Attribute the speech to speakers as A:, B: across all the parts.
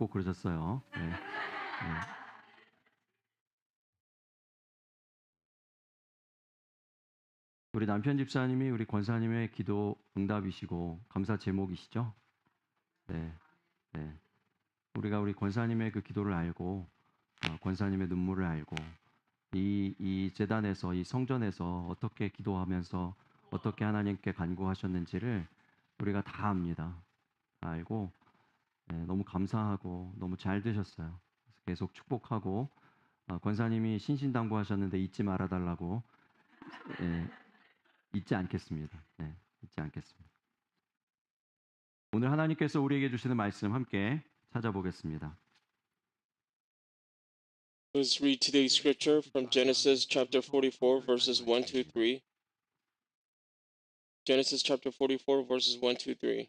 A: 꼭 그러셨어요. 네. 네. 우리 남편 집사님이 우리 권사님의 기도 응답이시고 감사 제목이시죠? 네. 네. 우리가 우리 권사님의 그 기도를 알고 권사님의 눈물을 알고 이 제단에서 이 성전에서 어떻게 기도하면서 어떻게 하나님께 간구하셨는지를 우리가 다 압니다. 알고 너무 감사하고 너무 잘 되셨어요. 계속 축복하고 권사님이 신신당부하셨는데 잊지 말아달라고 잊지 않겠습니다. 잊지 않겠습니다. 오늘 하나님께서 우리에게 주시는 말씀 함께 찾아보겠습니다.
B: Let's read today's scripture from Genesis chapter 44, verses 1 to 3. Genesis chapter 44, verses 1 to 3.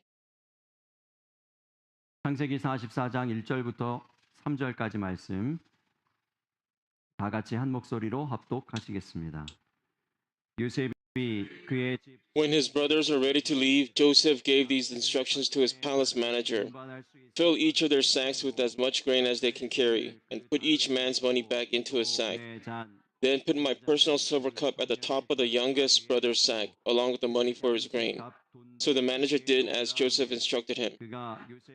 A: 창세기 44장 1절부터 3절까지 말씀 다 같이 한 목소리로 합독하시겠습니다. 요셉이 그의 집
B: When his brothers were ready to leave, Joseph gave these instructions to his palace manager. Fill each of their sacks with as much grain as they can carry, and put each man's money back into his sack. Then put my personal silver cup at the top of the youngest brother's sack, along with the money for his grain. So the manager did as Joseph instructed him.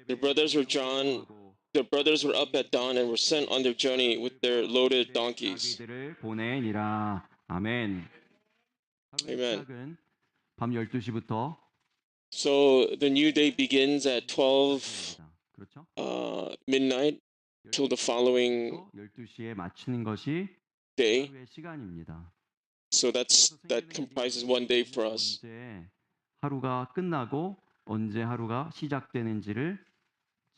B: Their brothers were up at dawn and were sent on their journey with their loaded donkeys.
A: 아멘.
B: Amen.
A: 밤 12시부터
B: So the new day begins at 12 midnight till the following
A: 12시에 마치는 것이
B: day.
A: 하루의 시간입니다.
B: So that comprises one day for us.
A: 언제 하루가 끝나고 언제 하루가 시작되는지를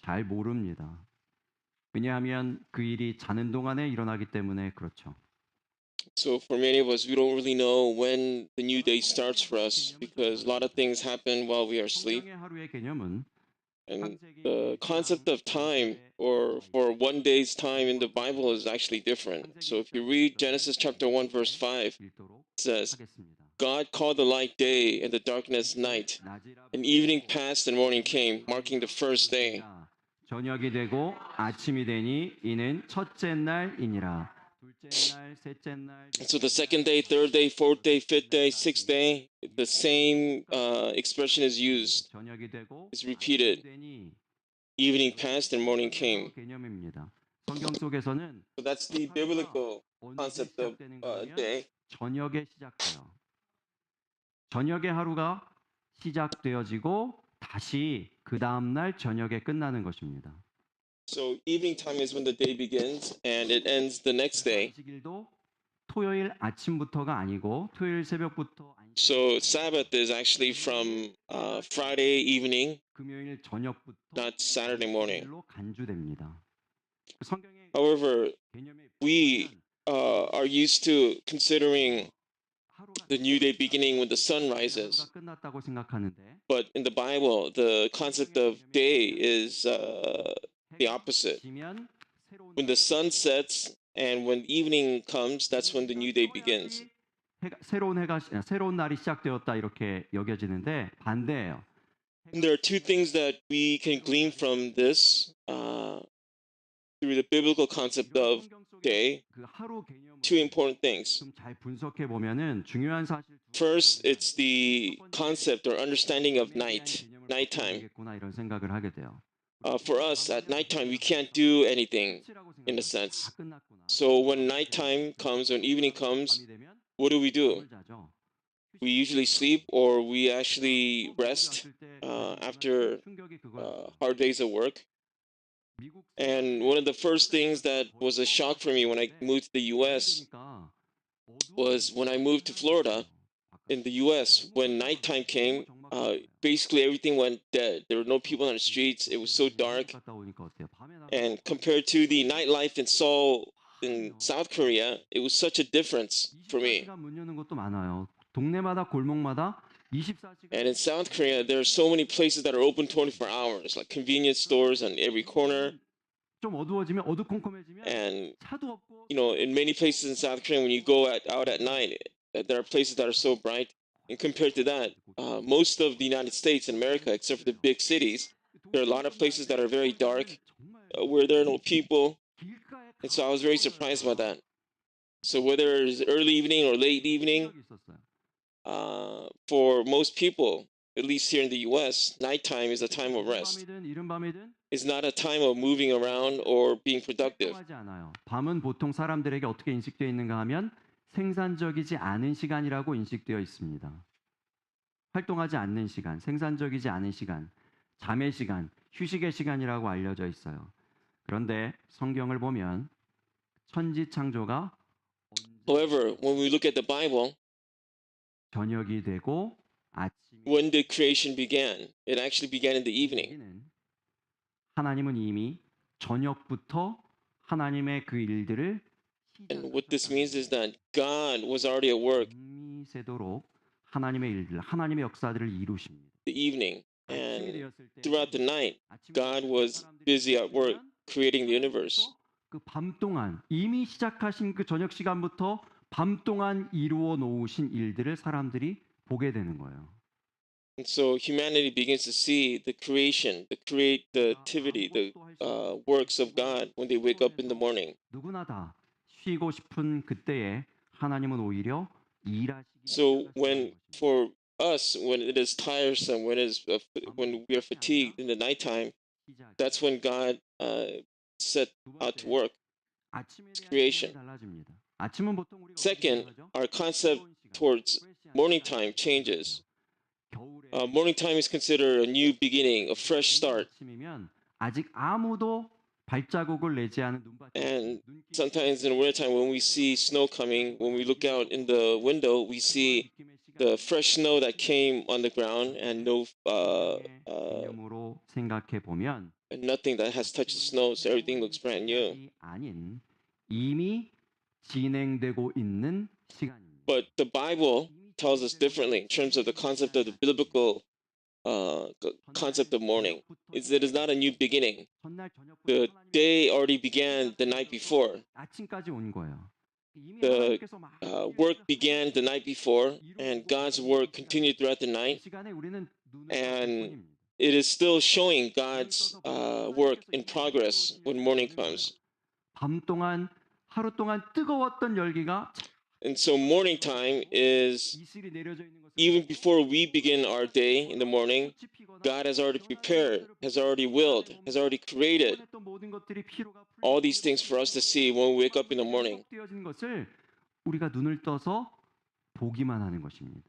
A: 잘 모릅니다. 왜냐하면 그 일이 자는 동안에 일어나기 때문에 그렇죠.
B: So for many of us, we don't really know when the new day starts for us because a lot of things happen while we are asleep.
A: 성경의 하루의 개념은
B: And the concept of time or for one day's time in the Bible is actually different. So if you read Genesis chapter 1 verse 5, it says, God called the light day and the darkness night. And evening passed and morning came, marking the first day.
A: 저녁이 되고 아침이 되니 이는 첫째 날이니라. 둘째 날, 셋째 날.
B: So the second day, third day, fourth day, fifth day, sixth day, the same expression is used.
A: 저녁이 되고
B: It's repeated. Evening passed and morning came.
A: 개념입니다. 성경 속에서는
B: So that's the biblical concept of day.
A: 저녁에 시작돼요. 저녁에 하루가 시작되어지고 다시 그 다음 날 저녁에 끝나는 것입니다.
B: So evening time is when the day begins and it ends the next day.
A: 토요일 아침부터가 아니고 토요일 새벽부터.
B: So Sabbath is actually from Friday evening,
A: 금요일 저녁부터
B: not Saturday morning.
A: 간주됩니다.
B: However, we are used to considering the new day beginning when the sun rises. But in the Bible, the concept of day is the opposite. When the sun sets and when evening comes, that's when the new day begins.
A: 새로운 날이 시작되었다 이렇게 여겨지는데 반대예요.
B: And there are two things that we can glean from this through the biblical concept of day. Two important things. First, it's the concept or understanding of nighttime. For us, at nighttime, we can't do anything in a sense. So when nighttime comes, when evening comes, what do? We usually sleep or we actually rest after hard days of work. And one of the first things that was a shock for me when I moved to the U.S. was when I moved to Florida in the U.S. When nighttime came, basically everything went dead. There were no people on the streets. It was so dark. And compared to the nightlife in Seoul, in South Korea, it was such a difference for me. And in South Korea, there are so many places that are open 24 hours, like convenience stores on every corner. And, you know, in many places in South Korea, when you go out at night, there are places that are so bright. And compared to that, most of the United States and America, except for the big cities, there are a lot of places that are very dark. where there are no people. And so I was very surprised by that. So whether it's early evening or late evening, for most people, at least here in the U.S., nighttime is a time of rest.
A: 밤이든 이른 밤이든
B: It's not a time of moving around or being productive.
A: 활동하지 않아요. 밤은 보통 사람들에게 어떻게 인식되어 있는가 하면 생산적이지 않은 시간이라고 인식되어 있습니다. 활동하지 않는 시간, 생산적이지 않은 시간, 잠의 시간, 휴식의 시간이라고 알려져 있어요. 그런데 성경을 보면 천지 창조가
B: However, when we look at the Bible,
A: 저녁이 되고 아침이
B: when did creation began? It actually began in the evening.
A: 되기는 하나님은 이미 저녁부터 하나님의 그 일들을
B: And what this means is that God was already at work
A: 밤이새도록 하나님의 일들, 하나님의 역사들을 이루십니다.
B: the evening.
A: 아침이
B: And
A: 되었을 때
B: throughout the night, God was busy at work creating the universe.
A: 그 밤 동안 이미 시작하신 그 저녁 시간부터 밤 동안 이루어 놓으신 일들을 사람들이 보게 되는 거예요.
B: And so humanity begins to see the creation, the activity, the works of God when they wake up in the morning.
A: 누구나 다 쉬고 싶은 그때에 하나님은 오히려 일하시기
B: So for us, when it is tiresome, when we are fatigued in the nighttime, that's when God set out to work.
A: 아침에 대한
B: creation.
A: 생각이 달라집니다. 아침은 보통 우리가
B: Second,
A: 어떻게 생각하죠?
B: our concept
A: 새로운 시간,
B: towards
A: fresh 시간,
B: morning
A: 시간을
B: time changes.
A: 겨울에
B: Morning time is considered a new beginning, a fresh start.
A: 아침이면 아직 아무도 발자국을 내지 않은
B: And sometimes in the wintertime, when we see snow coming, when we look out in the window, we see the fresh snow that came on the ground and
A: 개념으로 생각해 보면
B: and nothing that has touched the snow, so everything looks brand new.
A: 아닌 이미 진행되고 있는 시간입니다.
B: But the Bible tells us differently in terms of the concept of the biblical concept of morning. It is not a new beginning.
A: 전날 저녁부터
B: The day already began the night before.
A: 아침까지 온 거예요. 이미
B: The
A: 하나님께서 막
B: work began the night before, and God's work continued throughout the
A: 이
B: night,
A: 시간에 우리는 눈을
B: and
A: 떴을 뿐입니다.
B: it is still showing God's work in progress when morning comes.
A: 밤 동안 하루 동안 뜨거웠던 열기가
B: And so morning time is
A: 이슬이 내려져 있는 것을
B: even before we begin our day in the morning,
A: 꽃이 피거나
B: God has already prepared, has already willed, has already created
A: 원했던 모든 것들이 피로가
B: all these things for us to see when we wake up in the morning.
A: 되어진 것을 우리가 눈을 떠서 보기만 하는 것입니다.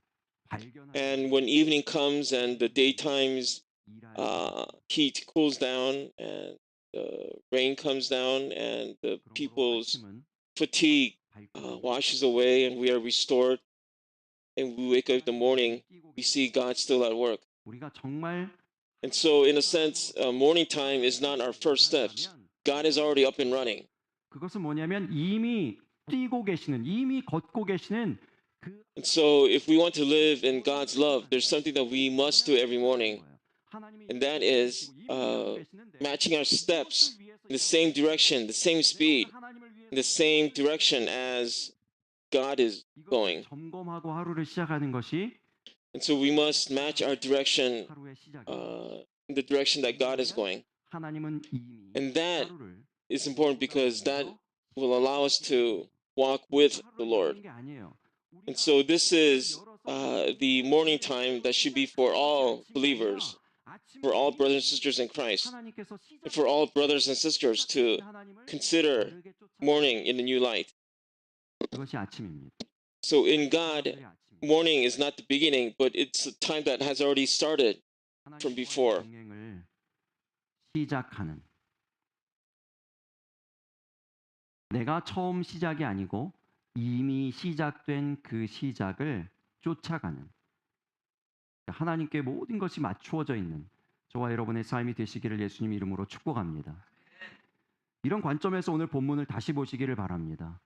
B: And when evening comes and the daytime's heat cools down and the rain comes down and the people's fatigue washes away and we are restored and we wake up in the morning, we see God still at work.
A: 우리가 정말
B: And so, in a sense, morning time is not our first steps. God is already up and running.
A: 그것은 뭐냐면 이미 뛰고 계시는, 이미 걷고 계시는 그
B: And so, if we want to live in God's love, there's something that we must do every morning, and that is matching our steps in the same direction, the same speed, in the same direction as God is going.
A: 점검하고 하루를 시작하는 것이
B: And so, we must match our direction
A: 하루의 시작.
B: in the direction that God is going.
A: 하나님은 이미
B: And that
A: 하루를
B: is important because that will allow us to walk with the Lord.
A: 게 아니에요.
B: And so this is the morning time that should be for all believers, for all brothers and sisters in Christ, and for all brothers and sisters to consider morning in a new light.
A: 그것이 아침입니다.
B: So in God, morning is not the beginning, but it's a time that has already started from before.
A: 동행을 시작하는 내가 처음 시작이 아니고 이미 시작된 그 시작을 쫓아가는 하나님께 모든 것이 맞추어져 있는 저와 여러분의 삶이 되시기를 예수님 이름으로 축복합니다. 이런 관점에서 오늘 본문을 다시 보시기를 바랍니다.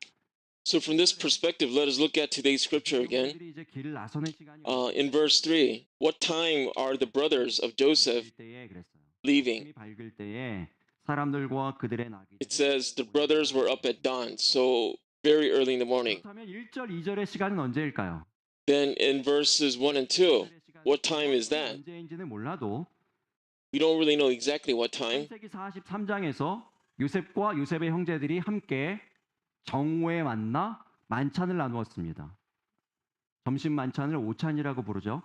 B: So from this perspective, let us look at today's scripture again.
A: 이제 길을 나서는 시간이
B: In verse 3, what time are the brothers of Joseph
A: 때에 그랬어요.
B: leaving?
A: 밝을 때에 사람들과 그들의 나귀.
B: It says the brothers were up at dawn, so very early in the morning.
A: 그렇다면 1절, 2절의 시간은 언제일까요?
B: Then in verses 1 and 2, what time is that?
A: 언제인지는 몰라도
B: We don't really know exactly what time.
A: 창세기 43장에서 요셉과 요셉의 형제들이 함께 정오에 만나 만찬을 나누었습니다. 점심 만찬을 오찬이라고 부르죠.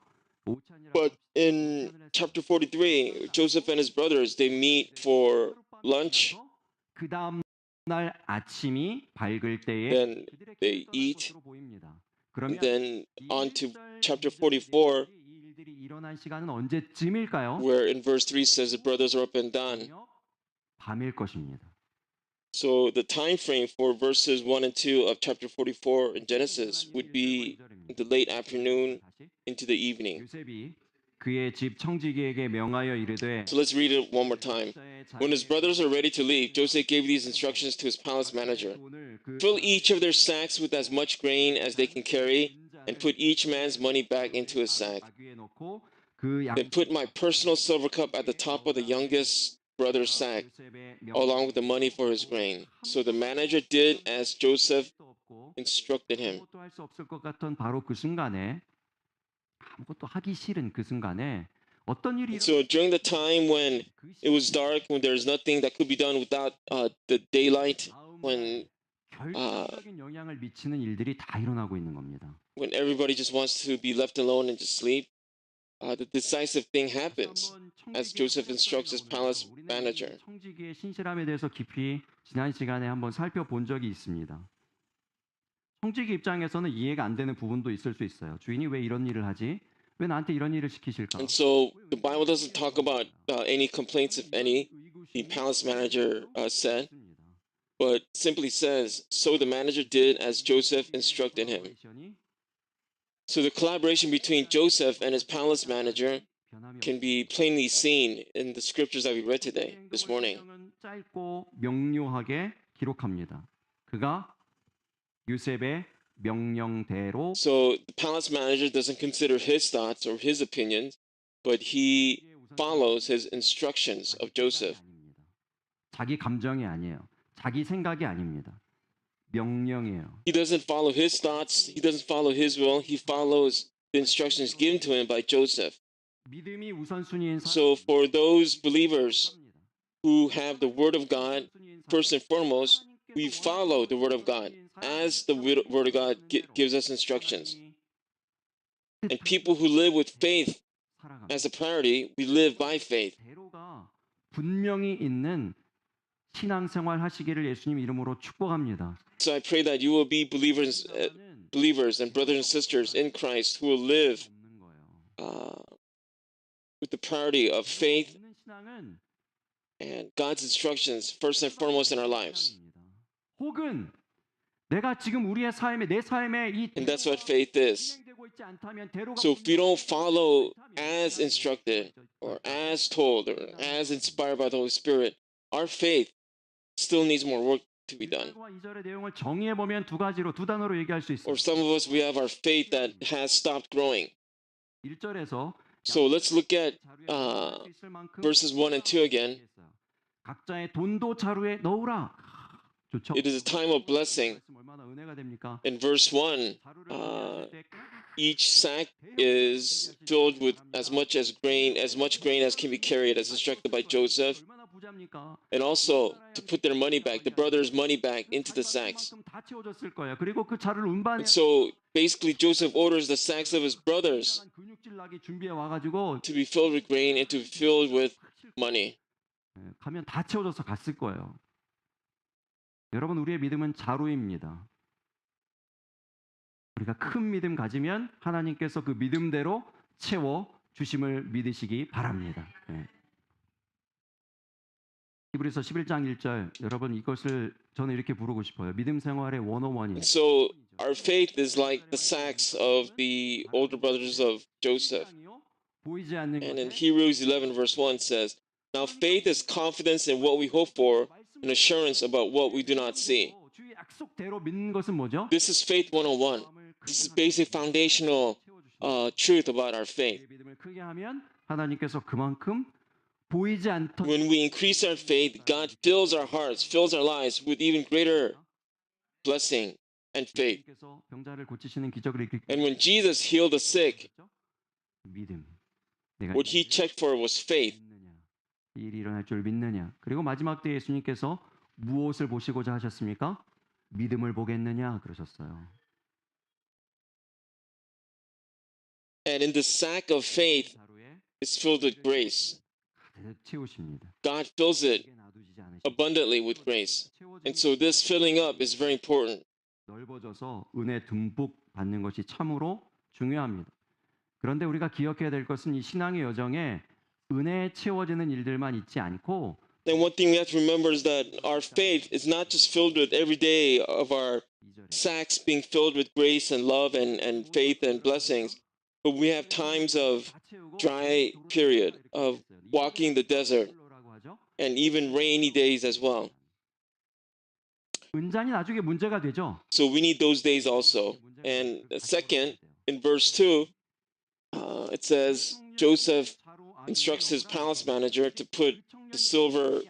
B: But in chapter 43, Joseph and his brothers, they meet for lunch.
A: 그 다음 날 아침이 밝을 때에
B: Then
A: 그들의
B: they
A: 길을 떠난
B: eat.
A: 것으로 보입니다.
B: And
A: 그러면
B: then on to
A: 1절,
B: chapter
A: 2절,
B: 44,
A: 이 일들이 일어난 시간은 언제쯤일까요?
B: where in verse 3 says the brothers are up and down.
A: 밤일 것입니다.
B: So the time frame for verses 1 and 2 of chapter 44 in Genesis would be the late afternoon into the evening.
A: 요셉이 그의 집 청지기에게 명하여 이르되
B: So let's read it one more time. When his brothers are ready to leave, Joseph gave these instructions to his palace manager. Fill each of their sacks with as much grain as they can carry, and put each man's money back into his sack. Then put my personal silver cup at the top of the youngest brother's sack, along with the money for his grain. So the manager did as Joseph instructed him.
A: 아무것도 할 수 없을 것 같던 바로 그 순간에 아무것도 하기 싫은 그 순간에 어떤 일이
B: So during the time when it was dark, when there's nothing that could be done without the daylight, when
A: 결정적인 영향을 미치는 일들이 다 일어나고 있는 겁니다.
B: everybody just wants to be left alone and just sleep, the decisive thing happens as Joseph instructs his palace manager.
A: 청지기의 신실함에 대해서 깊이 지난 시간에 한번 살펴본 적이 있습니다. 청지기 입장에서는 이해가 안 되는 부분도 있을 수 있어요. 주인이 왜 이런 일을 하지? 왜 나한테 이런 일을 시키실까?
B: And so the Bible doesn't talk about any complaints, if any, the palace manager said, but simply says, so the manager did as Joseph instructed him. So the collaboration between Joseph and his palace manager can be plainly seen in the scriptures that we read today, this morning.
A: 짧고 명료하게 기록합니다. 그가 요셉의 명령대로
B: So the palace manager doesn't consider his thoughts or his opinions, but he follows his instructions of Joseph.
A: 자기 감정이 아니에요. 자기 생각이 아닙니다. 명령이에요.
B: He doesn't follow his thoughts, he doesn't follow his will, he follows the instructions given to him by Joseph.
A: 믿음이 우선순위인
B: So for those believers who have the word of God, first and foremost, we follow the word of God as the word of God gives us instructions. And people who live with faith as a priority, we live by faith.
A: 대로가 분명히 있는 신앙생활 하시기를 예수님 이름으로 축복합니다.
B: So I pray that you will be believers and brothers and sisters in Christ who will live with the priority of faith and God's instructions first and foremost in our lives.
A: 혹은 내가 지금 우리의 삶에 내 삶에 이
B: And that's what faith is.
A: 진행되고 있지 않다면 대로가
B: So if we don't follow as instructed or as told or as inspired by the Holy Spirit, our faith still needs more work to be done.
A: 2절의 내용을 정의해 보면 두 가지로 두 단어로 얘기할 수 있어요.
B: Or some of us, we have our faith that has stopped growing.
A: 1절에서
B: So let's look at verses 1 and 2 again.
A: 각자의 돈도 자루에 넣으라. 좋죠.
B: It is a time of blessing.
A: 얼마나 은혜가 됩니까?
B: In verse 1, each sack is filled with as much grain as can be carried, as instructed by Joseph.
A: 얼마나 부자입니까?
B: And also to put their money back, the brothers' money back into the sacks.
A: 다 채워졌을 거예요. 그리고 그 자루를 운반해.
B: And so basically Joseph orders the sacks of his brothers
A: 근육질 나게 준비해 와가지고
B: to be filled with grain and to be filled with money.
A: 가면 다 채워져서 갔을 거예요. 여러분, 우리의 믿음은 자루입니다. 우리가 큰 믿음 가지면 하나님께서 그 믿음대로 채워 주심을 믿으시기 바랍니다. 히브리서 11장 1절, 여러분 이것을 저는 이렇게 부르고 싶어요. 믿음 생활의 101이에요.
B: So our faith is like the sacks of the older brothers of Joseph.
A: 보이지 않는
B: And in
A: 것에
B: Hebrews 11 verse 1 says, now faith is confidence in what we hope for and assurance about what we do not see.
A: 주의 약속대로 믿는 것은 뭐죠?
B: This is faith 101. This is basic foundational truth about our faith.
A: 믿음을 크게 하면 하나님께서 그만큼 보이지 않던
B: When we increase our faith, God fills our hearts, fills our lives with even greater blessing and faith.
A: 하나님께서 병자를 고치시는 기적을 일으키고
B: And when Jesus healed the sick,
A: 믿음. 내가
B: what he checked for was faith.
A: 이 일이 일어날 줄 믿느냐. 그리고 마지막 때 예수님께서 무엇을 보시고자 하셨습니까? 믿음을 보겠느냐 그러셨어요.
B: And in the sack of faith,
A: 자루에
B: it's filled with grace.
A: 가득 채우십니다.
B: God fills it
A: 크게 놔두지 않으시고
B: abundantly with grace.
A: 채워지는
B: And so this filling up is very important.
A: 넓어져서 은혜 듬뿍 받는 것이 참으로 중요합니다. 그런데 우리가 기억해야 될 것은 이 신앙의 여정에 은혜에 채워지는 일들만 있지 않고
B: And one thing we have to remember is that our faith is not just filled with every day of our
A: 2절에
B: sacks being filled with grace and love and faith and blessings, but we have times of dry period, of walking the desert, and even rainy days as well.
A: 은잔이 나중에 문제가 되죠.
B: So we need those days also. And second, in verse 2, it says Joseph instructs his palace manager to put the silver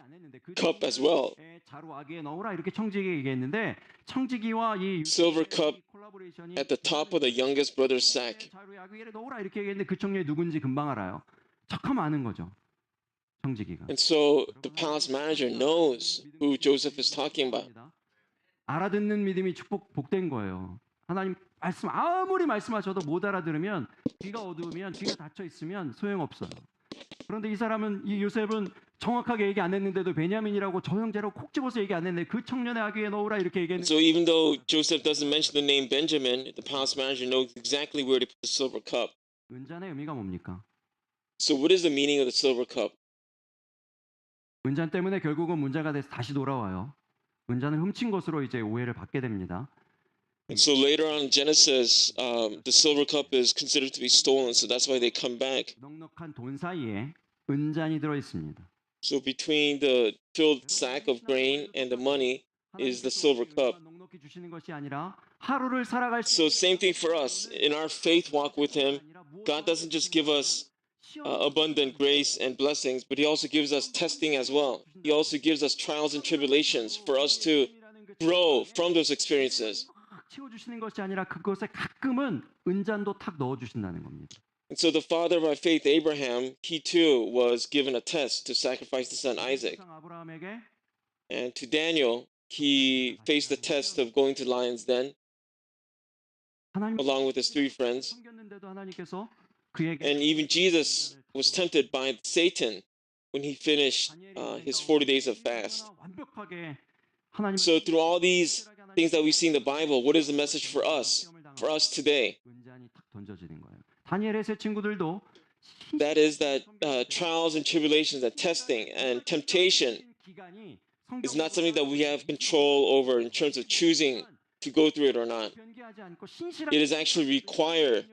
B: cup as well.
A: 자루 아기에 넣으라 이렇게 청지기에 얘기했는데 청지기와 이
B: Silver cup
A: 콜라보레이션이
B: at the top of the youngest brother's sack.
A: 자루 아기에 넣으라 이렇게 얘기했는데 그 청년이 누군지 금방 알아요. 척하면 아는 거죠. 청지기가.
B: And so the palace manager knows who Joseph is talking about.
A: 알아듣는 믿음이 복된 거예요. 하나님 말씀 아무리 말씀하셔도 못 알아들으면 귀가 어두우면 귀가 닫혀 있으면 소용없어요. 그런데 이 사람은 이 요셉은 정확하게 얘기 안 했는데도 베냐민이라고 저 형제라고 콕 집어서 얘기 안 했는데 그 청년의 아귀에 넣으라 이렇게 얘기했는데
B: So even though Joseph doesn't mention the name Benjamin, the palace manager knows exactly where to put the silver cup.
A: 은잔의 의미가 뭡니까?
B: So what is the meaning of the silver cup?
A: 은잔 때문에 결국은 문제가 돼서 다시 돌아와요. 은잔을 훔친 것으로 이제 오해를 받게 됩니다.
B: And so later on in Genesis, the silver cup is considered to be stolen, so that's why they come back.
A: 넉넉한 돈 사이에 은잔이 들어 있습니다.
B: So between the filled sack of grain and the money is the silver cup.
A: 넉넉히 주시는 것이 아니라 하루를 살아갈 수
B: So same thing for us. In our faith walk with Him, God doesn't just give us abundant grace and blessings, but He also gives us testing as well. He also gives us trials and tribulations for us to grow from those experiences.
A: 채워주시는 것이 아니라 그것에 가끔은 은잔도 탁 넣어주신다는 겁니다.
B: And so the father of our faith, Abraham, he too was given a test to sacrifice the son Isaac.
A: 아브라함에게
B: And to Daniel, he faced the test of going to lion's den
A: 하나님
B: along with his three friends.
A: 섬겼는데도 하나님께서 그에게
B: And even Jesus was tempted by Satan when he finished his 40 days of fast.
A: 완벽하게 하나님
B: So through all these things that we see in the Bible, what is the message for us today?
A: 은잔이 탁 던져지는 거예요. 다니엘의 세 친구들도
B: That is that trials and tribulations and testing and temptation is not something that we have control over in terms of choosing to go through it or not. It is actually required.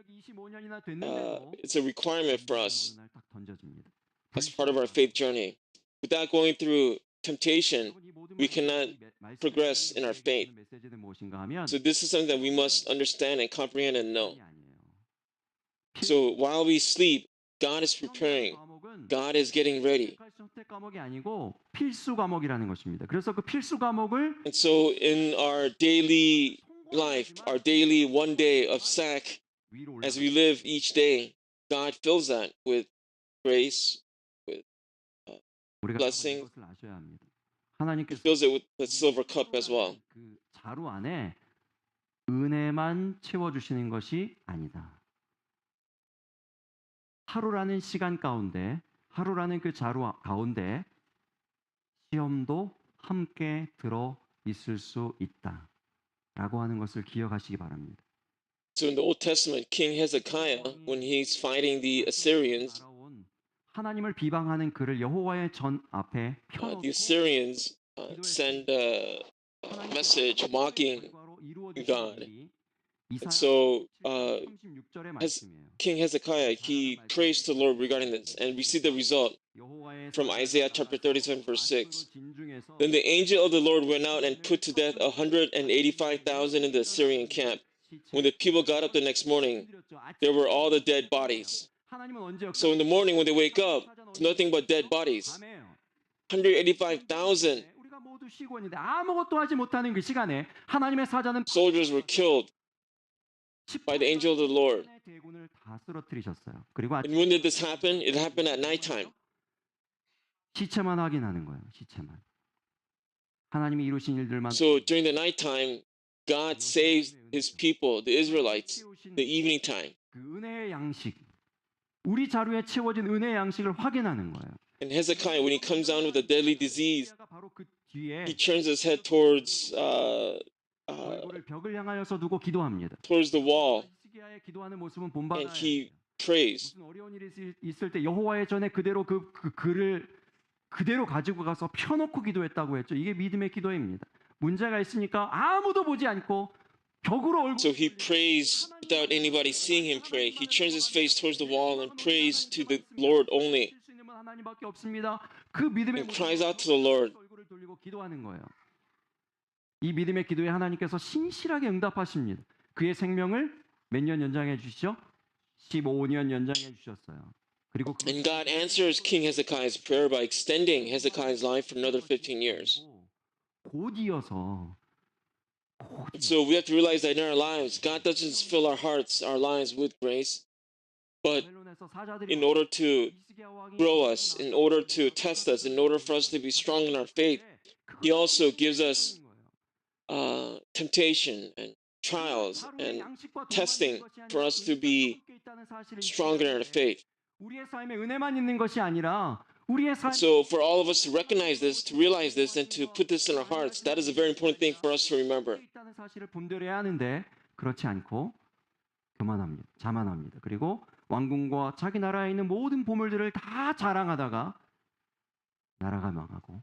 B: It's a requirement for us as part of our faith journey. Without going through temptation, we cannot progress in our faith. So this is something that we must understand and comprehend and know. So while we sleep, God is preparing. God is getting ready.
A: 선택 과목이 아니고 필수 과목이라는 것입니다. 그래서 그 필수 과목을
B: And so in our daily life, our daily one day of sack, as we live each day, God fills that with grace, with
A: 우리가
B: blessing.
A: 이것을 아셔야 합니다.
B: He
A: 하나님께서
B: fills it with the silver cup as well.
A: 그 자루 안에 은혜만 채워 주시는 것이 아니다. 하루라는 시간 가운데, 하루라는 그 자루 가운데 시험도 함께 들어 있을 수 있다라고 하는 것을 기억하시기 바랍니다.
B: So in the Old Testament, King Hezekiah, when he's fighting the Assyrians,
A: 하나님을 비방하는 그를 여호와의 전 앞에 펴놓고
B: the Assyrians send a message mocking God. And so King Hezekiah, he prays to the Lord regarding this, and we see the result from Isaiah chapter 37, verse 6. Then the angel of the Lord went out and put to death 185,000 in the Assyrian camp. When the people got up the next morning, there were all the dead bodies. So in the morning when they wake up, it's nothing but dead bodies. 185,000
A: 우리가 모두 쉬고 있는데 아무것도 하지 못하는 그 시간에 하나님의 사자는
B: soldiers were killed by the angel of the Lord.
A: 대군을 다 쓰러뜨리셨어요. 그리고
B: And when did this happen? It happened at nighttime.
A: 시체만 확인하는 거예요. 시체만. 하나님이 이루신 일들만.
B: So during the nighttime, God saves his people, the Israelites, the evening time.
A: 그 은혜의 양식, 우리 자루에 채워진 은혜의 양식을 확인하는 거예요.
B: And Hezekiah, when he comes down with a deadly disease,
A: 바로 그 뒤에
B: he turns his head towards
A: 얼굴을 벽을 향하여서 두고 기도합니다.
B: towards the wall,
A: 히스기야의 기도하는 모습은
B: and
A: 본받아야
B: he prays.
A: 무슨 어려운 일이 있을 때 여호와의 전에 그대로 그 글을 그대로 가지고 가서 펴놓고 기도했다고 했죠. 이게 믿음의 기도입니다. 문제가 있으니까 아무도 보지 않고 벽으로 얼굴.
B: So he prays without anybody seeing him pray. He turns his face towards the wall and prays to the Lord only,
A: 하나님밖에 없습니다. 그 믿음의
B: and cries out to the Lord.
A: 얼굴을 돌리고 기도하는 거예요. 이 믿음의 기도에 하나님께서 신실하게 응답하십니다. 그의 생명을 몇 년 연장해 주시죠? 15년 연장해 주셨어요. 그리고
B: And God answers King Hezekiah's prayer by extending Hezekiah's life for another 15 years.
A: 곧이어서
B: So we have to realize that in our lives, God doesn't fill our hearts, our lives with grace, but in order to grow us, in order to test us, in order for us to be strong in our faith, He also gives us temptation and trials and testing for us to be stronger in our faith.
A: 우리의 삶에 은혜만 있는 것이 아니라 우리의 삶.
B: So for all of us to recognize this, to realize this, and to put this in our hearts, that is a very important thing for us to remember.
A: 있다는 사실을 분별해야 하는데 그렇지 않고 교만합니다. 자만합니다. 그리고 왕궁과 자기 나라에 있는 모든 보물들을 다 자랑하다가 나라가 망하고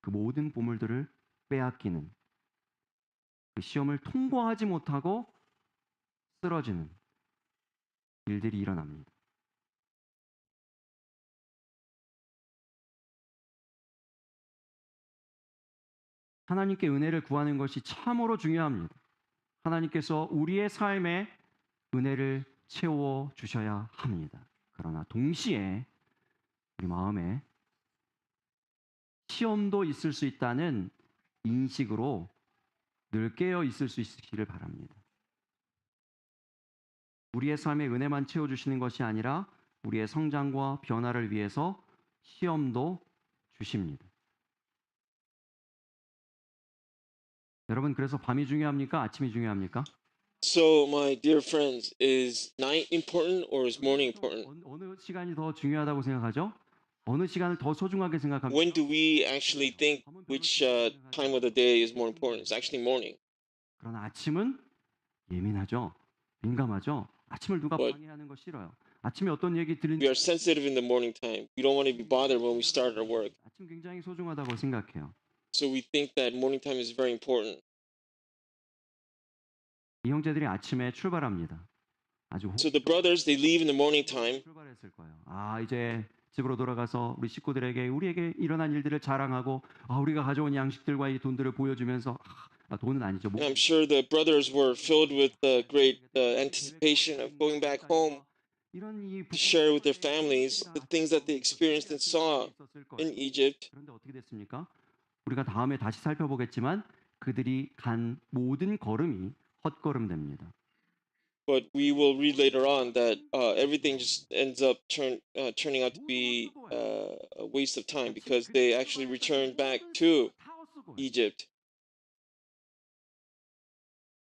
A: 그 모든 보물들을 빼앗기는 그 시험을 통과하지 못하고 쓰러지는 일들이 일어납니다. 하나님께 은혜를 구하는 것이 참으로 중요합니다. 하나님께서 우리의 삶에 은혜를 채워 주셔야 합니다. 그러나 동시에 우리 마음에 시험도 있을 수 있다는 인식으로 늘 깨어 있을 수 있기를 바랍니다. 우리의 삶에 은혜만 채워 주시는 것이 아니라 우리의 성장과 변화를 위해서 시험도 주십니다. 여러분, 그래서 밤이 중요합니까? 아침이 중요합니까?
B: So, my dear friends, is night important or is morning important?
A: 어느 시간이 더 중요하다고 생각하죠? 어느 시간을 더 소중하게 생각합니까?
B: When do we actually think which time of the day is more important? It's actually morning.
A: 그러나 아침은 예민하죠. 민감하죠. 아침을 누가
B: But-
A: 방해하는 거 싫어요. 아침에 어떤 얘기 들은
B: We are sensitive in the morning time. We don't want to be bothered when we start our work.
A: 아침 굉장히 소중하다고 생각해요.
B: So we think that morning time is very important.
A: 이 형제들이 아침에 출발합니다. 아주
B: So the brothers, they leave in the morning time.
A: 출발했을 거예요. 아, 이제 집으로 돌아가서 우리 식구들에게 우리에게 일어난 일들을 자랑하고 우리가 가져온 양식들과 이 돈들을 보여주면서 돈은 아니죠.
B: And I'm sure the brothers were filled with great anticipation of going back home to share with their families the things that they experienced and saw in Egypt.
A: 그런데 어떻게 됐습니까? 우리가 다음에 다시 살펴보겠지만 그들이 간 모든 걸음이 헛걸음됩니다.
B: But we will read later on that everything just ends up turning out to be a waste of time because they actually returned back to Egypt.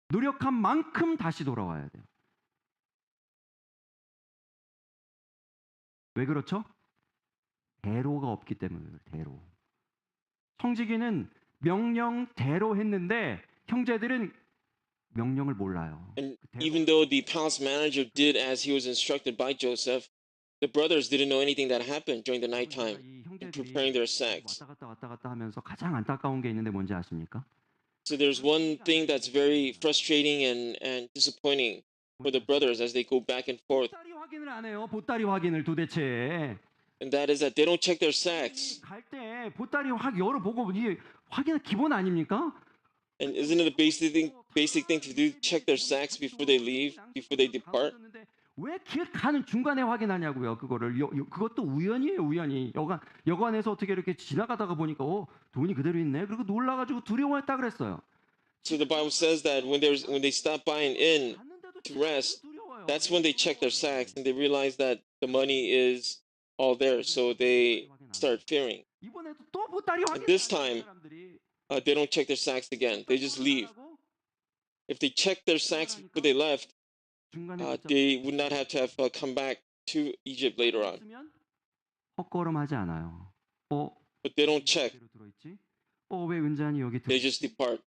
A: 노력한 만큼 다시 돌아와야 돼요. 왜 그렇죠? 대로가 없기 때문에 그래요. 대로. 청지기는 명령대로 했는데 형제들은 명령을 몰라요.
B: And even though the palace manager did as he was instructed by Joseph, the brothers didn't know anything that happened during the nighttime
A: 이
B: in
A: 형제들이
B: preparing their sacks.
A: 왔다 갔다 하면서 가장 안타까운 게 있는데 뭔지 아십니까?
B: So there's one thing that's very frustrating and disappointing for the brothers as they go back and forth,
A: 보따리 확인을 안 해요. 보따리 확인을 도대체.
B: and that is that they don't check their sacks.
A: 갈 때 보따리 열어보고 이게 확인은 기본 아닙니까?
B: And isn't it a basic thing to do? Check their sacks before they leave, before they depart.
A: 왜 길 가는 중간에 확인하냐고요. 그거를 그것도 우연이에요. 우연히 여관에서 어떻게 이렇게 지나가다가 보니까 돈이 그대로 있네. 그리고 놀라가지고 두려워했다 그랬어요.
B: So the Bible says that when they stop by an inn to rest, that's when they check their sacks and they realize that the money is all there. So they start fearing.
A: 이번에도 또 보따리
B: And
A: 확인을
B: this
A: 안 하는
B: time,
A: 사람들이
B: they don't check their sacks again. They just leave. If they check their sacks before they left,
A: 중간에
B: they would not have to have come back to Egypt later on.
A: 있으면 헛걸음하지 않아요.
B: But they don't check.
A: 이대로 들어있지? 왜 은잔이 여기
B: They just
A: 들어있지?
B: depart.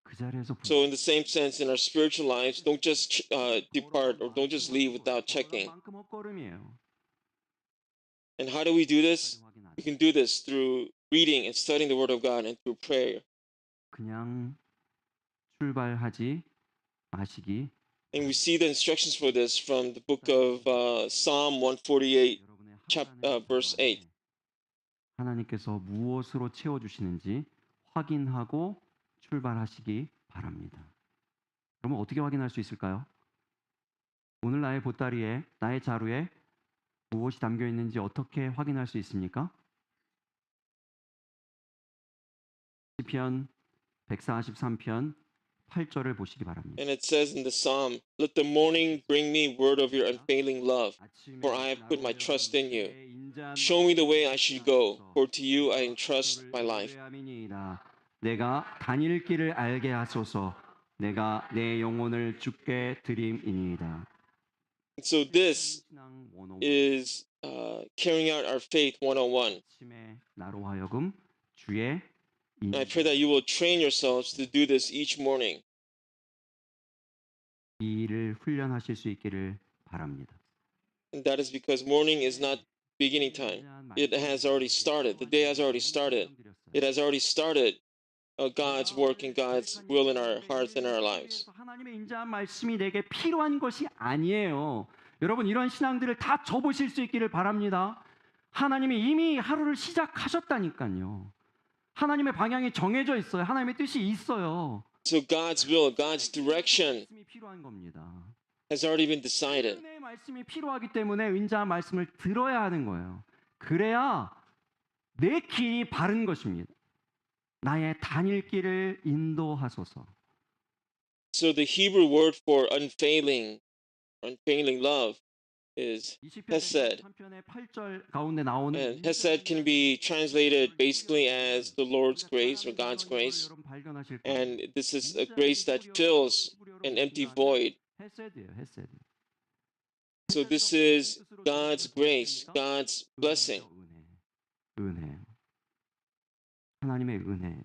A: 그 자리에서
B: So, in the same sense, in our spiritual lives, don't just depart or don't just leave without checking.
A: 만큼 헛걸음이에요.
B: And how do we do this?
A: 확인 안
B: We
A: 해요.
B: can do this through reading and studying the Word of God and through prayer.
A: 그냥 출발하지 마시기.
B: And we see the instructions for this from the book of Psalm 148,
A: 여러분의
B: verse 8.
A: 하나님께서 무엇으로 채워주시는지 확인하고 출발하시기 바랍니다. 그러면 어떻게 확인할 수 있을까요? 오늘 나의 보따리에, 나의 자루에 무엇이 담겨 있는지 어떻게 확인할 수 있습니까? 시편 143편 8절을 보시기 바랍니다.
B: And it says in the Psalm, "Let the morning bring me word of your unfailing love, for I have put my trust in you. Show me the way I should go, for to you I entrust my life."
A: 내가 다닐 길을 알게 하소서. 내가 내 영혼을 주께 드림이니이다.
B: So this is carrying out our faith 101.
A: 아침에 나로 하여금 주의
B: And I pray that you will train yourselves to do this each morning.
A: 이 일을 훈련하실 수 있기를 바랍니다.
B: And that is because morning is not beginning time. It has already started. The day has already started. It has already started God's work and God's will in our hearts and our lives.
A: 하나님의 인자한 말씀이 내게 필요한 것이 아니에요. 여러분 이런 신앙들을 다 접으실 수 있기를 바랍니다. 하나님이 이미 하루를 시작하셨다니까요. 하나님의 방향이 정해져 있어요. 하나님의 뜻이 있어요.
B: So God's will, God's direction
A: 말씀이 필요한 겁니다.
B: has already been decided.
A: 은혜의 말씀이 필요하기 때문에 인자한 말씀을 들어야 하는 거예요. 그래야 내 길이 바른 것입니다. 나의 다닐 길을 인도하소서.
B: So the Hebrew word for unfailing love is hesed.
A: 3편의 8절 가운데 나오는
B: And hesed can be translated basically as the Lord's grace or God's grace.
A: 여러분 발견하실 거예요.
B: And this is a grace that fills an empty void.
A: 헤세드예요, 헤세드.
B: So this is God's grace, God's blessing.
A: 은혜. 하나님의 은혜예요.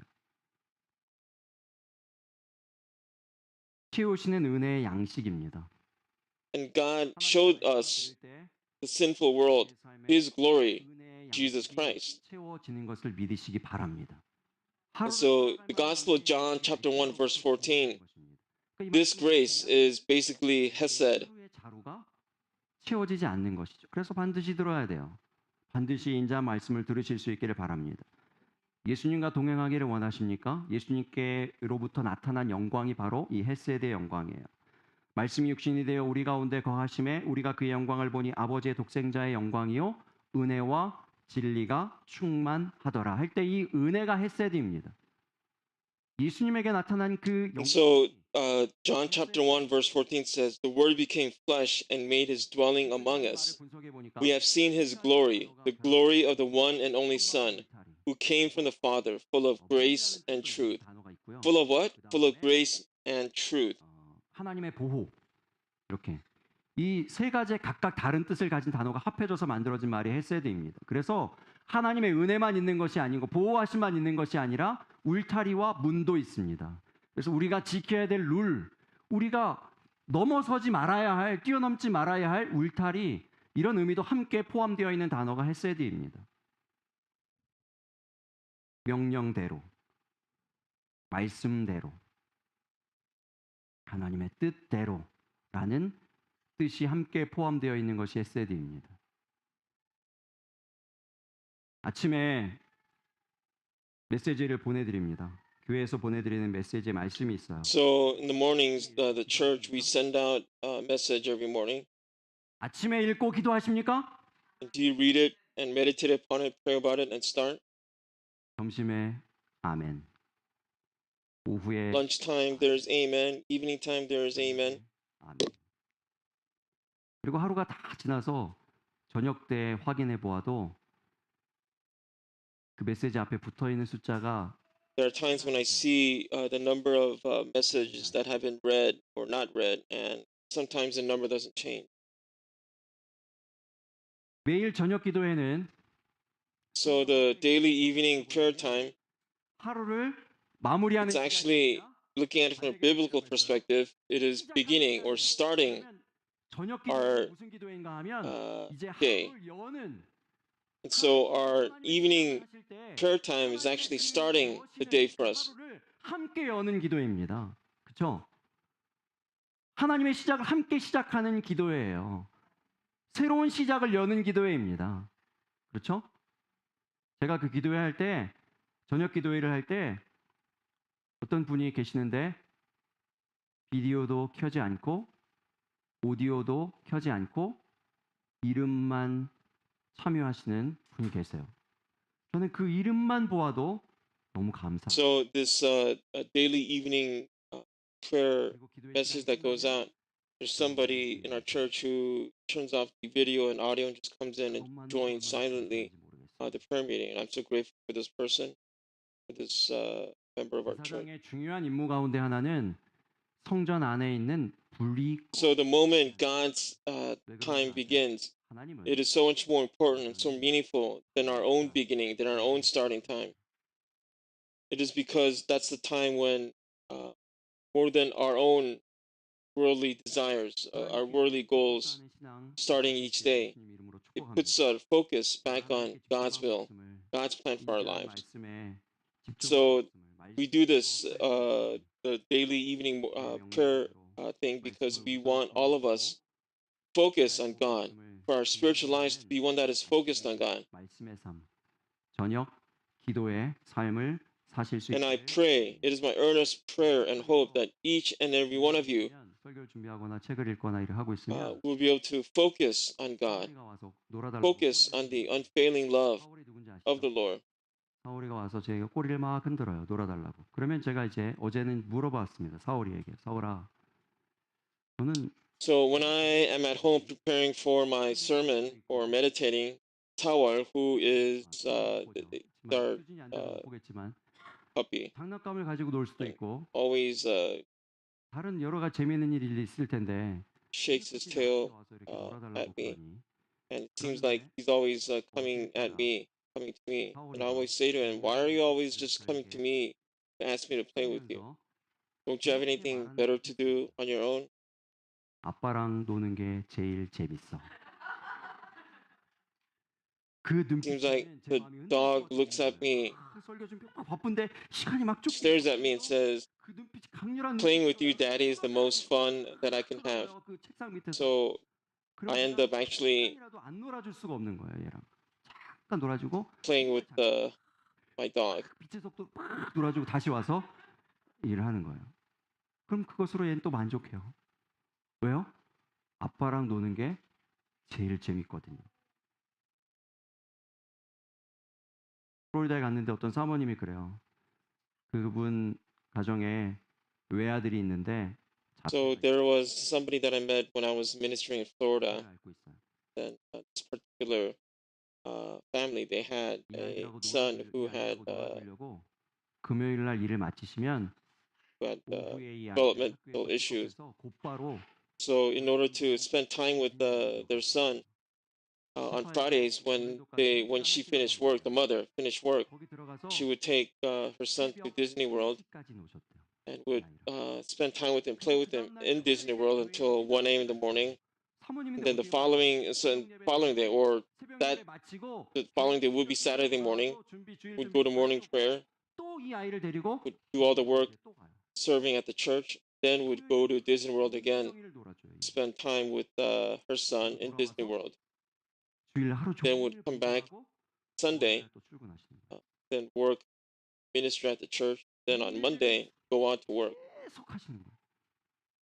A: 채우시는 은혜의 양식입니다.
B: And God showed us the sinful world His glory, Jesus Christ.
A: 채워지는 것을 믿으시기 바랍니다.
B: And so the Gospel of John chapter 1 verse 14, this grace is basically hesed.
A: 하루의 자루가 채워지지 않는 것이죠. 그래서 반드시 들어야 돼요. 반드시 인자 말씀을 들으실 수 있기를 바랍니다. 예수님과 동행하기를 원하십니까? 예수님께로부터 나타난 영광이 바로 이 헤세드의 영광이에요. 말씀이 육신이 되어 우리 가운데 거하심에 우리가 그의 영광을 보니 아버지의 독생자의 영광이요 은혜와 진리가 충만하더라 할 때 이 은혜가 헤세드입니다. 예수님에게 나타난 그
B: And so John chapter 1 verse 14 says, "The Word became flesh and made His dwelling among us. We have seen His glory, the glory of the one and only Son, who came from the Father, full of grace and truth." Full of what? Full of grace and truth.
A: 하나님의 보호. 이렇게 이 세 가지의 각각 다른 뜻을 가진 단어가 합해져서 만들어진 말이 헤세드입니다. 그래서 하나님의 은혜만 있는 것이 아니고 보호하심만 있는 것이 아니라 울타리와 문도 있습니다. 그래서 우리가 지켜야 될 룰, 우리가 넘어서지 말아야 할, 뛰어넘지 말아야 할 울타리, 이런 의미도 함께 포함되어 있는 단어가 헤세드입니다. 명령대로, 말씀대로, 하나님의 뜻대로라는 뜻이 함께 포함되어 있는 것이 헤세드입니다. 아침에 메시지를 보내드립니다. 교회에서 보내드리는 메시지의 말씀이 있어요.
B: So in the mornings, the church, we send out a message every morning.
A: 아침에 읽고 기도하십니까?
B: And do you read it and meditate upon it, pray about it, and start?
A: 점심에 아멘. 오후에
B: Lunchtime, there's amen. Evening time, there's amen.
A: 아멘. 그리고 하루가 다 지나서 저녁 때 확인해 보아도 그 메시지 앞에 붙어 있는 숫자가
B: There are times when I see the number of messages that have been read or not read, and sometimes the number doesn't change.
A: 매일 저녁 기도회는
B: So the daily evening prayer time,
A: 하루를 마무리하는
B: it's actually
A: 시간이
B: looking at it from a biblical perspective, it is beginning or starting
A: 저녁
B: our
A: 기도회는 무슨 기도회인가 하면 이제
B: day.
A: 하루를 여는
B: And so our
A: 하나님의
B: evening
A: 시작을 하실 때
B: prayer time is actually starting the day for us.
A: 하루를 함께 여는 기도회입니다. 그렇죠? 하나님의 시작을 함께 시작하는 기도회예요. 새로운 시작을 여는 기도회입니다. 그렇죠? 제가 그 기도회 할 때, 저녁 기도회를 할 때 어떤 분이 계시는데 비디오도 켜지 않고 오디오도 켜지 않고 이름만 참여하시는 분이 계세요. 저는 그 이름만 보아도 너무 감사합니다.
B: So this daily evening prayer
A: 그리고 기도회
B: message
A: 시간이
B: that goes
A: 끝나면
B: out, there's somebody in our church who turns off the video and audio and just comes in and
A: 그것만으로도
B: joins
A: 얼마나
B: silently
A: 감사한지 모르겠어요.
B: the prayer meeting. And I'm so grateful for this person, for this member of our church.
A: 사장의 중요한 임무 가운데 하나는 성전 안에 있는 불이
B: So the moment God's
A: 왜 그런지
B: time
A: 아세요?
B: begins,
A: 하나님은
B: it is so much more important and so meaningful than our own beginning, than our own starting time. It is because that's the time when, more than our own worldly desires, our worldly goals, starting each day, it puts our focus back on God's will, God's plan for our lives. So we do this the daily evening prayer thing because we want all of us focus on God, for our spiritual lives to be one that is focused on God.
A: 말씀의 삶, 저녁 기도의 삶을 사실 수
B: And I
A: 있기를
B: pray, it is my earnest prayer and hope that each and every one of you
A: 설교를 준비하거나 책을 읽거나 일을 하고 있으면
B: will be able to focus on God,
A: 사울이가 와서 놀아달라고
B: focus on the unfailing love
A: 사울이 누군지
B: of
A: 아시죠?
B: the Lord.
A: 사울이가 와서 제 꼬리를 막 흔들어요. 놀아달라고. 그러면 제가 이제 어제는 물어봤습니다. 사울이에게. 사울아, 너는
B: So when I am at home preparing for my sermon or meditating, Tawar, who is our
A: 수진이 앉아서 못 보겠지만
B: puppy,
A: 장난감을 가지고 놀 수도
B: and
A: 있고
B: always
A: 다른 여러 가지 재미있는 일이 있을 텐데
B: shakes his
A: 어떻게 나한테
B: tail
A: 와서 이렇게
B: at
A: 놀아달라고
B: me.
A: 그러니?
B: And it seems like
A: 그러는데
B: he's always
A: 어제
B: coming at
A: 때가
B: me, coming to me. And I
A: 사울이가
B: always say to him, "Why are you always just coming to
A: 저에게
B: me to ask me to play with you?
A: 하면서
B: Don't you have
A: 이렇게
B: anything
A: 말하는
B: better
A: 것이
B: to
A: 있어요.
B: do on your own?"
A: 아빠랑 노는 게 제일 재밌어. 그
B: Seems like
A: 눈빛에는 제
B: the
A: 마음이
B: dog
A: 흔들릴
B: looks
A: 수밖에
B: at
A: 없는
B: me,
A: 거예요. 설교 준비 막 바쁜데 시간이 막 쭉
B: stares at me, and says,
A: 그 눈빛이 강렬한
B: "Playing with you,
A: 눈빛이어서
B: Daddy, is the most fun that I can have."
A: 쳐다봐요. 그 책상 밑에서.
B: So
A: 그럼
B: I end
A: 제가
B: up actually
A: 잠깐이라도 안 놀아줄 수가 없는 거예요, 얘랑. 잠깐 놀아주고
B: playing with my dog.
A: 빛의 속도로 막 놀아주고 다시 와서 일을 하는 거예요. 그럼 그것으로 얘는 또 만족해요. 왜요? 아빠랑 노는 게 제일 재밌거든요. 플로리다에 갔는데 어떤 사모님이 그래요. 그분 가정에 외아들이 있는데
B: So
A: 자폐가
B: there was somebody that I met when I was ministering in Florida.
A: 앓고 있어요.
B: Then this particular family, they had
A: 이
B: a
A: 아이들하고
B: son who had
A: 놀아주려고 금요일 날 일을 마치시면 오후에 이 아이들
B: developmental
A: 학교에서
B: issues.
A: 픽업해서 곧바로
B: So in order to spend time with their son on Fridays, when she finished work, the mother finished work,
A: 거기 들어가서
B: she would take her son to Disney World
A: 까지 노셨대요.
B: and
A: 이
B: would
A: 아이랑.
B: spend time with him, play with him in Disney World until 1 a.m. in the morning. And
A: 사모님인데
B: then the
A: 어떻게
B: following day, or
A: 새벽
B: that
A: 예배 마치고
B: the following day would be Saturday morning, would go to morning prayer,
A: 또이 아이를 데리고
B: would do all the work
A: 또 가요.
B: serving at the church, then would go to Disney World again,
A: 일을 놀아줘요.
B: spend time with her son in Disney World.
A: 주일 하루
B: Then would
A: 종일
B: come back
A: 봉사하고
B: Sunday,
A: 또 출근하시는 거예요.
B: then work, minister at the church, then on Monday, go out to work.
A: 계속 하시는 거예요.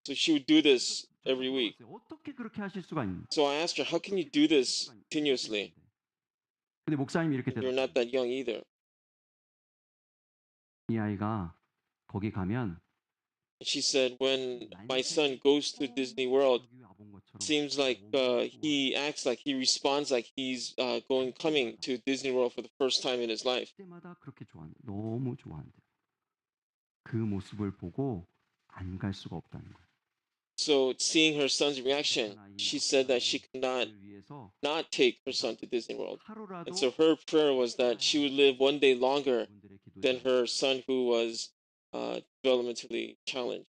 B: So she would do this every week.
A: 어떻게 그렇게 하실 수가 있는?
B: So I asked her, "How can you do this continuously?
A: 근데 목사님이 이렇게
B: You're not that young either."
A: 이 아이가 거기 가면
B: She said, when my son goes to Disney World, seems like he acts like he responds like he's coming to Disney World for the first time in his life.
A: 때마다 그렇게 좋아한대. 너무 좋아한대. 그 모습을 보고 안 갈 수가 없다는 거예요.
B: So seeing her son's reaction, she said that she could not take her son to Disney World. And so her prayer was that she would live one day longer than her son who was developmentally challenged.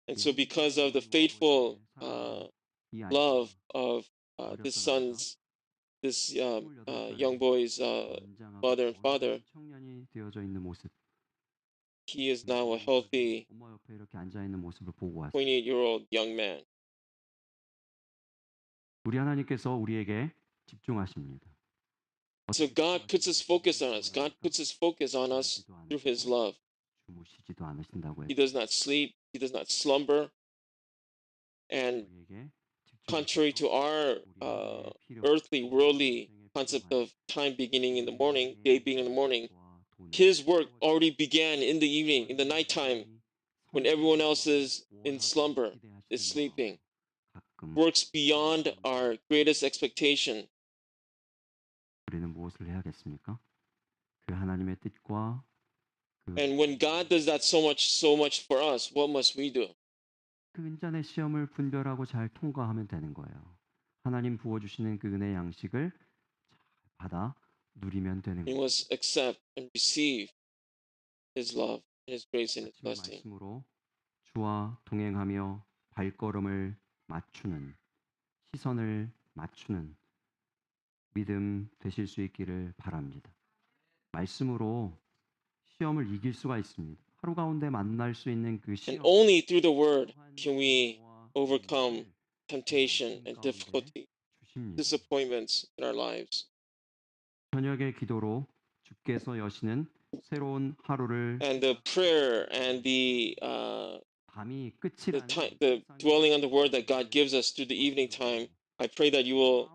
B: And so because of the faithful love of this young boy's mother and father,
A: 청년이 되어져 있는 모습.
B: he is now a healthy
A: 엄마 옆에 이렇게 앉아 있는 모습을 보고 왔어요.
B: 28-year-old young man.
A: 우리 하나님께서 우리에게 집중하십니다.
B: So God puts his focus on us. God puts his focus on us through his love.
A: 주무시지도 않으신다고
B: He
A: 했어요.
B: does not sleep. He does not slumber. And
A: 우리에게
B: contrary to our earthly, worldly concept of time beginning in the morning, day beginning in the morning, his work already began in the evening, in the nighttime, when everyone else is in slumber, is sleeping. Works beyond our greatest expectation.
A: 우리는 무엇을 해야겠습니까? 그 하나님의 뜻과
B: And when God does that so much for us, what must we do?
A: 그 은잔의 시험을 분별하고 잘 통과하면 되는 거예요. 하나님 부어주시는 그 은혜 양식을 잘 받아 누리면 되는
B: We
A: 거예요.
B: must accept and receive his love, his grace, and his
A: 아침의
B: blessing.
A: 말씀으로 주와 동행하며 발걸음을 맞추는, 시선을 맞추는 믿음 되실 수 있기를 바랍니다. 말씀으로 시험을 이길 수가 있습니다. 하루 가운데 만날 수 있는 그
B: And
A: 시험,
B: only through the word can we overcome temptation and difficulty,
A: 주십니다.
B: disappointments in our lives.
A: 저녁의 기도로 주께서 여시는 새로운 하루를
B: And the prayer and
A: 밤이 끝이
B: the dwelling on the word that God gives us through the evening time, I pray that you will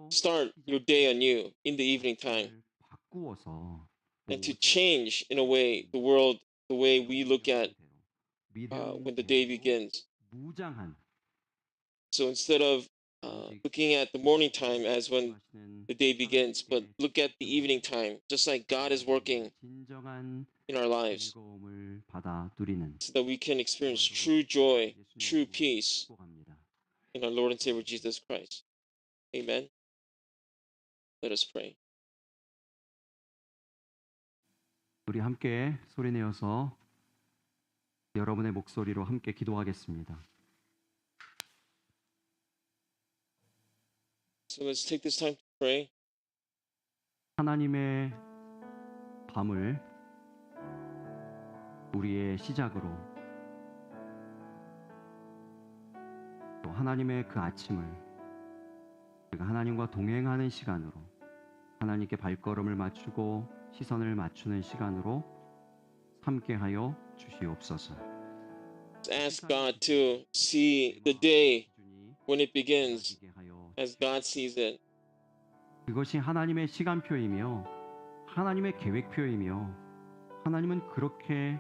B: start your day anew in the evening time
A: 바꾸어서
B: and to change in a way the world, the way we look at when the day begins.
A: 무장한
B: So instead of looking at the morning time as when the day begins, but look at the evening time, just like God is working
A: 진정한
B: in our lives,
A: 즐거움을 받아 누리는
B: so that we can experience true joy, true peace
A: 축복합니다.
B: in our Lord and Savior Jesus Christ. Amen. Let us pray.
A: 우리 함께 소리내어서 여러분의 목소리로 함께 기도하겠습니다.
B: So let's take this time to pray.
A: 하나님의 밤을 우리의 시작으로, 또 하나님의 그 아침을 우리가 하나님과 동행하는 시간으로, 하나님께 발걸음을 맞추고 시선을 맞추는 시간으로 함께하여 주시옵소서.
B: Ask God to see the day when it begins as God sees it.
A: 그것이 하나님의 시간표이며 하나님의 계획표이며, 하나님은 그렇게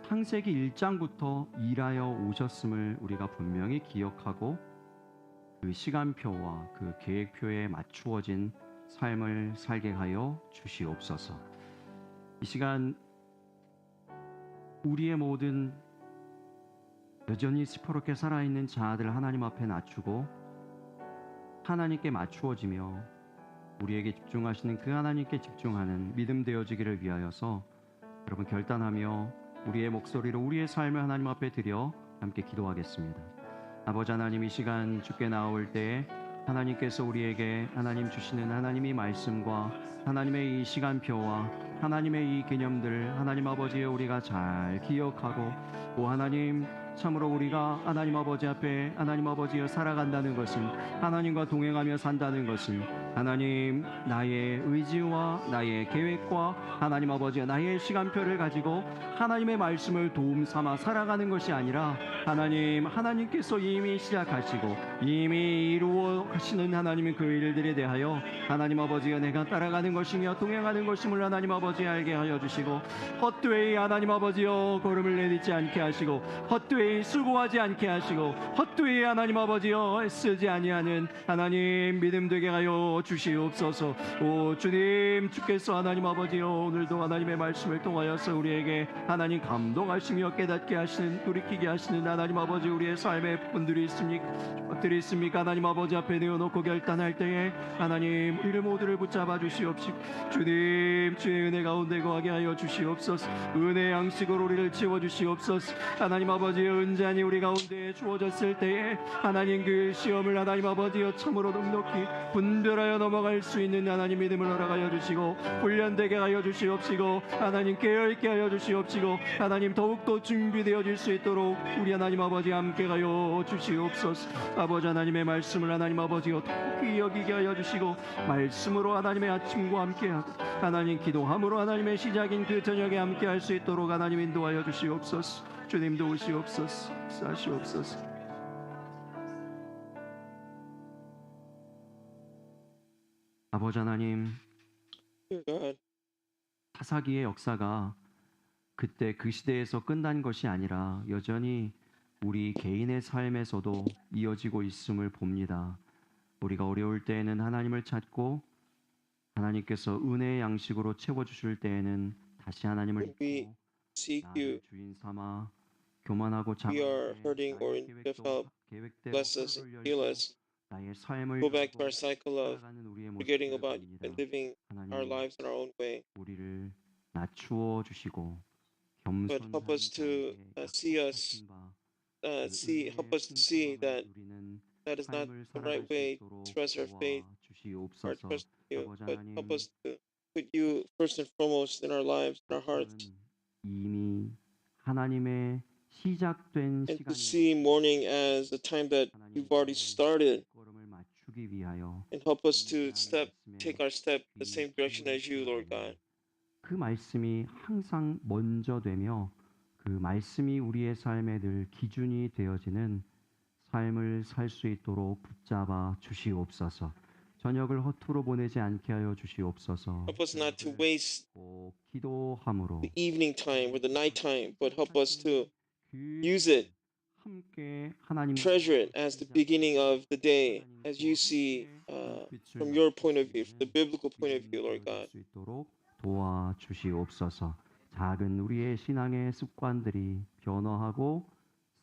A: 창세기 1장부터 일하여 오셨음을 우리가 분명히 기억하고 그 시간표와 그 계획표에 맞추어진 삶을 살게 하여 주시옵소서. 이 시간 우리의 모든 여전히 시퍼렇게 살아있는 자아들 하나님 앞에 낮추고 하나님께 맞추어지며 우리에게 집중하시는 그 하나님께 집중하는 믿음 되어지기를 위하여서 여러분 결단하며 우리의 목소리로 우리의 삶을 하나님 앞에 드려 함께 기도하겠습니다. 아버지 하나님, 이 시간 주께 나올 때에 하나님께서 우리에게 하나님 주시는 하나님의 말씀과 하나님의 이 시간표와 하나님의 이 개념들 하나님 아버지의 우리가 잘 기억하고 또 하나님 참으로 우리가 하나님 아버지 앞에 하나님 아버지여 살아간다는 것은 하나님과 동행하며 산다는 것은 하나님 나의 의지와 나의 계획과 하나님 아버지여 나의 시간표를 가지고 하나님의 말씀을 도움 삼아 살아가는 것이 아니라 하나님께서 이미 시작하시고 이미 이루어 가시는 하나님의 그 일들에 대하여 하나님 아버지여 내가 따라가는 것이며 동행하는 것임을 하나님 아버지 알게 하여 주시고 헛되이 하나님 아버지여 걸음을 내딛지 않게 하시고 헛되이 수고하지 않게 하시고 헛되이 하나님 아버지여 애쓰지 아니하는 하나님 믿음 되게 하여 주시옵소서. 오 주님, 주께서 하나님 아버지여 오늘도 하나님의 말씀을 통하여서 우리에게 하나님 감동하시며 깨닫게 하시는 돌이키게 하시는 하나님 아버지 우리의 삶의 부분들이 있습니까? 하나님 아버지 앞에 내어놓고 결단할 때에 하나님 우리를 모두를 붙잡아 주시옵시고 주님 주의 은혜 가운데 거하게 하여 주시옵소서. 은혜 양식으로 우리를 채워 주시옵소서. 하나님 아버지의 은잔이 우리 가운데 주어졌을 때에 하나님 그 시험을 하나님 아버지여 참으로 넉넉히 분별하여 넘어갈 수 있는 하나님 믿음을 허락하여 주시고 훈련되게 하여 주시옵시고 하나님 깨어있게 하여 주시옵시고 하나님 더욱더 준비되어질 수 있도록 우리 하나님 아버지 함께 하여 주시옵소서. 아버지 하나님의 말씀을 하나님 아버지여 더욱이 여기게 하여 주시고 말씀으로 하나님의 아침과 함께하고 하나님 기도함으로 하나님의 시작인 그 저녁에 함께 할 수 있도록 하나님 인도하여 주시옵소서. 주님 도우시옵소서. 사시옵소서. 아버지 하나님,
B: Dear God,
A: 타사기의 역사가 그때 그 시대에서 끝난 것이 아니라 여전히 우리 개인의 삶에서도 이어지고 있음을 봅니다. 우리가 어려울 때에는 하나님을 찾고 하나님께서 은혜의 양식으로 채워주실 때에는 다시 하나님을
B: when we
A: 잊고
B: seek
A: 나를
B: you,
A: 주인 삼아 교만하고
B: we are
A: 자만하게
B: hurting or
A: 나의
B: in need of help,
A: 계획대로
B: bless us and
A: 하루를
B: heal
A: 열고
B: us.
A: 나의 삶을
B: Go back to
A: 열고
B: our cycle of
A: 살아가는 우리의
B: forgetting
A: 모습을
B: about you
A: 봅니다.
B: and living our
A: 하나님,
B: lives in our own way.
A: 우리를 낮추어 주시고
B: But
A: 겸손한
B: help us to
A: 자에게
B: see us,
A: 약속하신 바
B: help us to see that
A: 누리는
B: that is not
A: 삶을
B: the
A: 살아갈
B: right
A: 수
B: way
A: 있도록
B: to express our faith, our
A: 도와주시옵소서.
B: trust in you.
A: 아버지
B: But help
A: 하나님,
B: us to put you first and foremost in our lives, in our hearts,
A: 이미 하나님의 시작된
B: and to
A: 시간이
B: see morning as a time that you've already started,
A: 걸음을 맞추기 위하여
B: and help us to take our step the same direction as you, Lord God.
A: 그 말씀이 항상 먼저 되며 그 말씀이 우리의 삶에 늘 기준이 되어지는 삶을 살 수 있도록 붙잡아 주시옵소서. 저녁을 허투루 보내지 않게 하여 주시옵소서.
B: Help us not to waste
A: 꼭 기도함으로
B: the evening time or the night time, but help us to use it,
A: 함께 하나님
B: treasure it as the beginning of the day, as you see from your point of view, from the biblical point of view, Lord God.
A: 수 있도록 도와주시옵소서. 작은 우리의 신앙의 습관들이 변화하고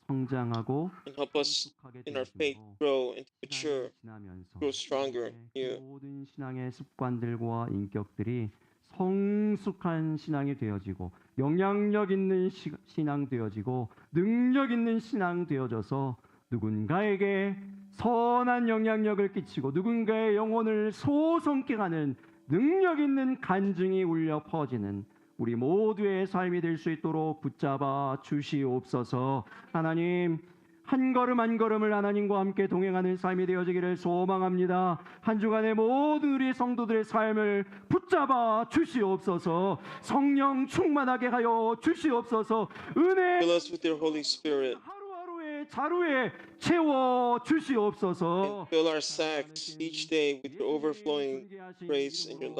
A: 성장하고
B: And help us in our faith grow and mature, grow stronger in you.
A: 모든 신앙의 습관들과 인격들이 성숙한 신앙이 되어지고 영향력 있는 신앙 되어지고 능력 있는 신앙 되어져서 누군가에게 선한 영향력을 끼치고 누군가의 영혼을 소성케 하는 능력 있는 간증이 울려 퍼지는 우리 모두의 삶이 될 수 있도록 붙잡아 주시옵소서. 하나님, 한 걸음 한 걸음을 하나님과 함께 동행하는 삶이 되어지기를 소망합니다. 한 주간의 모든 우리 성도들의 삶을 붙잡아 주시옵소서. 성령 충만하게 하여 주시옵소서. 은혜
B: Fill us with your Holy Spirit
A: 하루하루의 자루에 채워 주시옵소서.
B: and fill our sacks each day with your overflowing grace and your love.